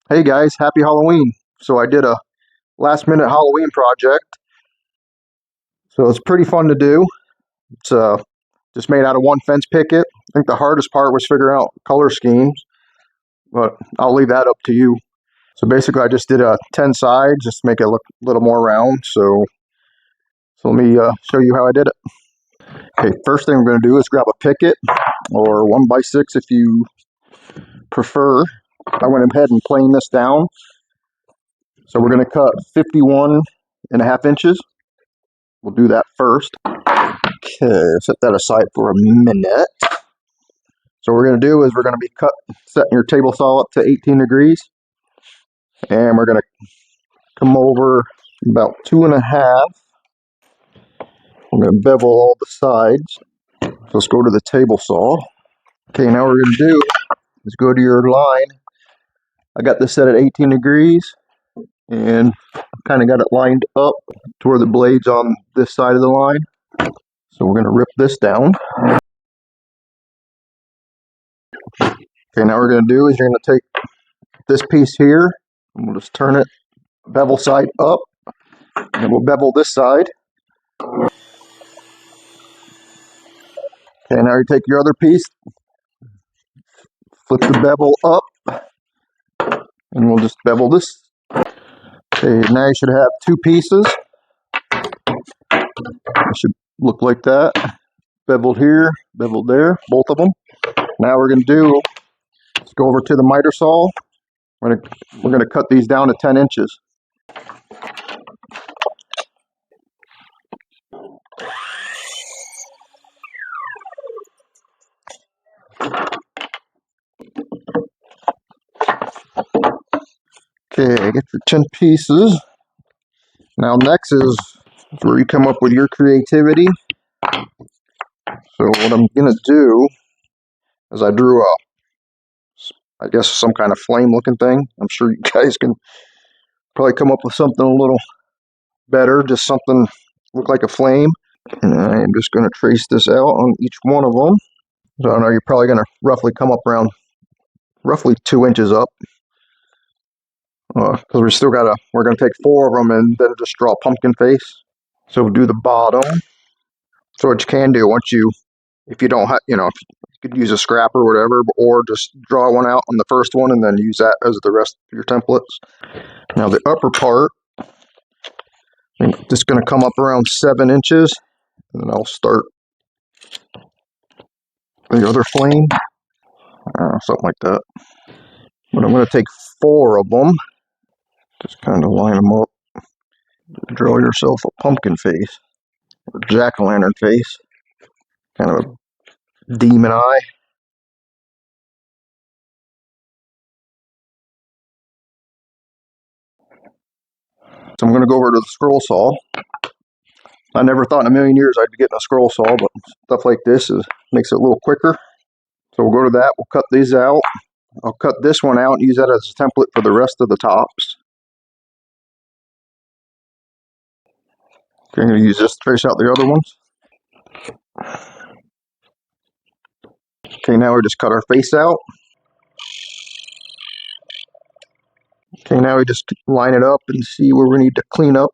Hey guys, happy Halloween. So I did a last minute Halloween project. So it's pretty fun to do. It's just made out of one fence picket. I think the hardest part was figuring out color schemes, but I'll leave that up to you. So basically I just did 10 sides just to make it look a little more round. So let me show you how I did it. Okay, first thing we're going to do is grab a picket or 1x6 if you prefer. I went ahead and planed this down. So we're going to cut 51.5 inches. We'll do that first. Okay, set that aside for a minute. So what we're going to do is we're going to be setting your table saw up to 18 degrees. And we're going to come over about 2.5. We're going to bevel all the sides. So let's go to the table saw. Okay, now what we're going to do is go to your line. I got this set at 18 degrees. And kind of got it lined up to where the blade's on this side of the line. So we're going to rip this down. Okay, now what we're going to do is you're going to take this piece here, and we'll just turn it bevel side up, and we'll bevel this side. Okay, now you take your other piece, flip the bevel up, and we'll just bevel this. Okay, now you should have two pieces. It should look like that. Beveled here, beveled there, both of them. Now we're going to do, let's go over to the miter saw. We're going to cut these down to 10 inches. Okay, get your 10 pieces. Now next is where you come up with your creativity. So what I'm going to do is I drew I guess some kind of flame looking thing. I'm sure you guys can probably come up with something a little better, just something look like a flame. And I'm just going to trace this out on each one of them. So I know you're probably going to roughly come up around roughly 2 inches up. Because we're going to take 4 of them and then just draw a pumpkin face. So we'll do the bottom. So what you can do if you don't have, if you could use a scrap or whatever, or just draw one out on the first one and then use that as the rest of your templates. Now the upper part, I'm just going to come up around 7 inches, and then I'll start the other flame, something like that. But I'm going to take 4 of them, just kind of line them up, draw yourself a pumpkin face, or jack-o'-lantern face, kind of a demon eye. So I'm going to go over to the scroll saw. I never thought in a million years I'd be getting a scroll saw, but stuff like this makes it a little quicker. So we'll go to that, we'll cut these out. I'll cut this one out and use that as a template for the rest of the tops. Okay, I'm going to use this to trace out the other ones. Okay, now we just cut our face out. Okay, now we just line it up and see where we need to clean up.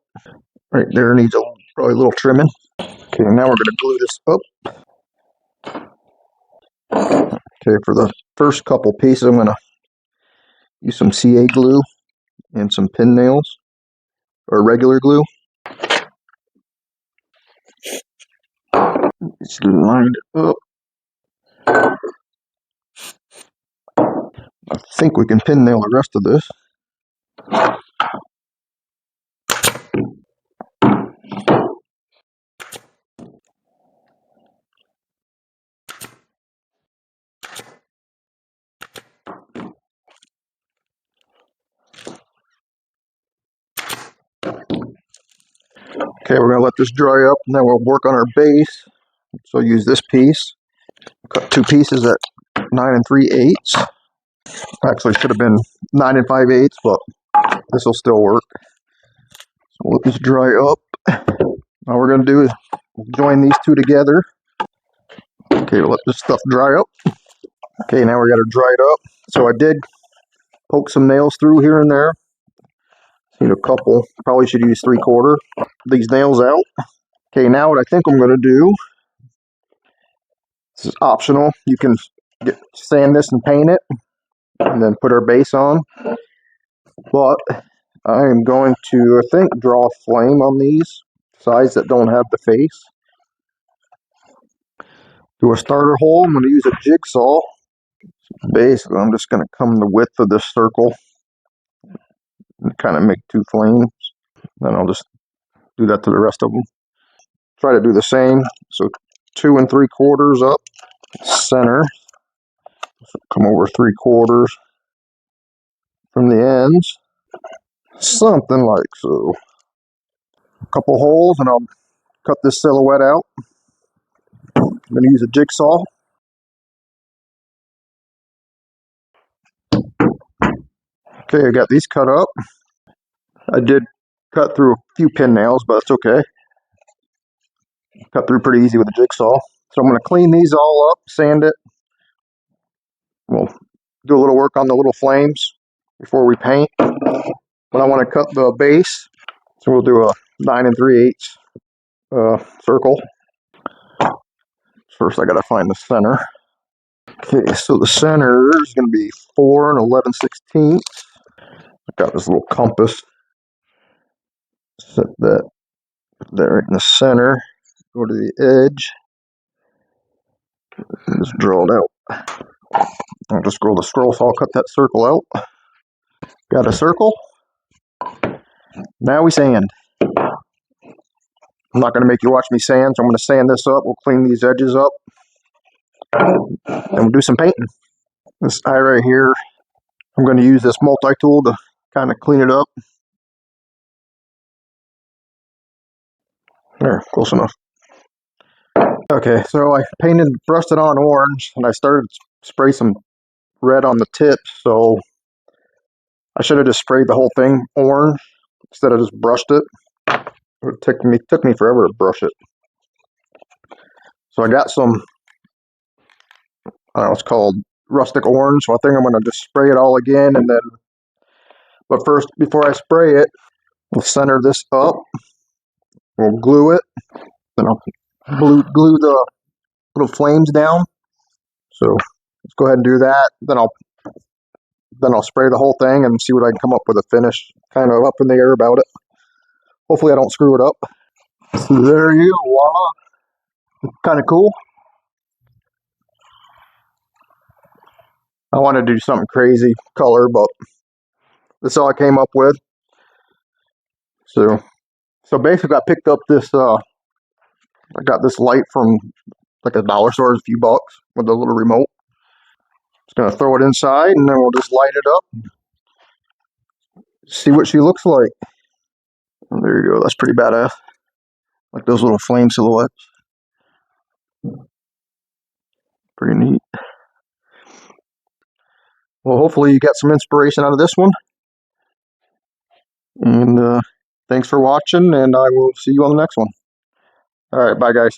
Right there needs probably a little trimming. Okay, now we're going to glue this up. Okay, for the first couple pieces, I'm going to use some CA glue and some pin nails, or regular glue. Just line it up. I think we can pin nail the rest of this. Okay, we're going to let this dry up, and then we'll work on our base. So use this piece. Cut 2 pieces at 9 3/8. Actually, should have been 9 5/8, but this will still work. So let this dry up. All we're going to do is join these 2 together. Okay, let this stuff dry up. Okay, now we got to dry it up. So I did poke some nails through here and there. Need a couple. Probably should use 3/4. These nails out. Okay, now what I think I'm going to do, this is optional. You can sand this and paint it, and then put our base on. But I am going to, I think, draw a flame on these sides that don't have the face. Do a starter hole. I'm going to use a jigsaw. Basically, I'm just going to come the width of this circle and kind of make 2 flames. Then I'll just do that to the rest of them. Try to do the same. So 2 3/4 up center. Come over 3/4 from the ends. Something like so. A couple holes and I'll cut this silhouette out. I'm going to use a jigsaw. Okay, I got these cut up. I did cut through a few pin nails, but it's okay. Cut through pretty easy with a jigsaw. So I'm going to clean these all up, sand it. We'll do a little work on the little flames before we paint. But I want to cut the base, so we'll do a 9 3/8 circle. First I got to find the center. Okay, so the center is going to be 4 11/16. I got this little compass. Set that there in the center. Go to the edge. And just draw it out. I'll just go to the scroll saw, cut that circle out. Got a circle. Now we sand. I'm not going to make you watch me sand, so I'm going to sand this up. We'll clean these edges up. And we'll do some painting. This eye right here, I'm going to use this multi-tool to kind of clean it up. There, close enough. Okay, so I brushed it on orange, and I started to spray some red on the tips, so I should have just sprayed the whole thing orange instead of just brushed it. It took me forever to brush it. So I got some, I don't know, it's called rustic orange, so I think I'm going to just spray it all again, and then, but first, before I spray it, we'll center this up, we'll glue it, then I'll glue the little flames down. So let's go ahead and do that. Then I'll spray the whole thing and see what I can come up with a finish. Kind of up in the air about it. Hopefully I don't screw it up. So there you go. Voila. Kind of cool. I wanted to do something crazy color, but that's all I came up with. So basically I picked up this, I got this light from like a dollar store, a few bucks, with a little remote. Just gonna throw it inside and then we'll just light it up. See what she looks like. And there you go, that's pretty badass. Like those little flame silhouettes. Pretty neat. Well, hopefully you got some inspiration out of this one. And thanks for watching, and I will see you on the next one. All right, bye guys.